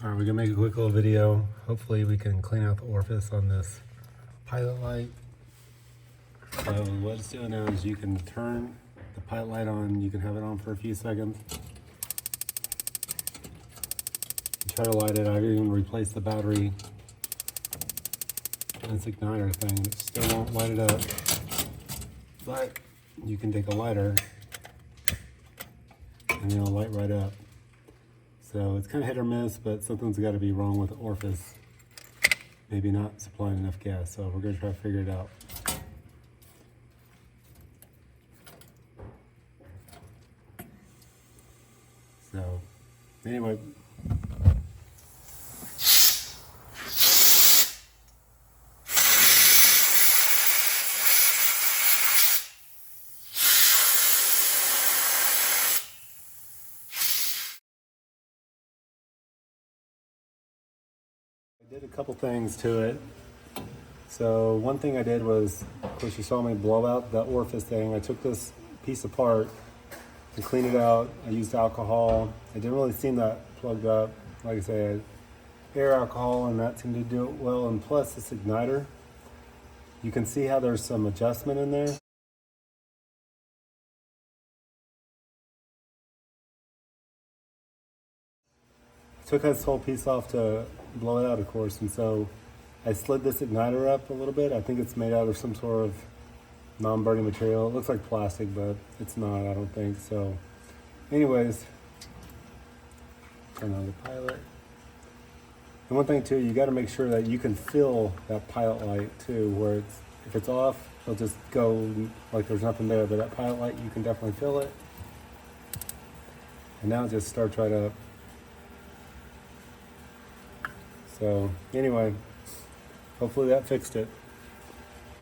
All right, we're gonna make a quick little video. Hopefully we can clean out the orifice on this pilot light. So what it's doing now is you can turn the pilot light on. You can have it on for a few seconds. You try to light it. I've even replaced the battery in this igniter thing. It still won't light it up. But you can take a lighter and it'll light right up. So it's kind of hit or miss, but something's got to be wrong with the orifice. Maybe not supplying enough gas, so we're going to try to figure it out. So, anyway. I did a couple things to it. So one thing I did was, of course you saw me blow out the orifice thing. I took this piece apart and cleaned it out. I used alcohol. It didn't really seem that plugged up. Like I said, air alcohol, and that seemed to do it well. And plus this igniter, you can see how there's some adjustment in there. Took this whole piece off to blow it out, of course, and so I slid this igniter up a little bit. I think it's made out of some sort of non-burning material. It looks like plastic, but it's not, I don't think. So anyways, turn on the pilot. And one thing too, you got to make sure that you can feel that pilot light too, where it's, if it's off, it'll just go like there's nothing there, but that pilot light, you can definitely feel it. And now just starts right up. So anyway, hopefully that fixed it.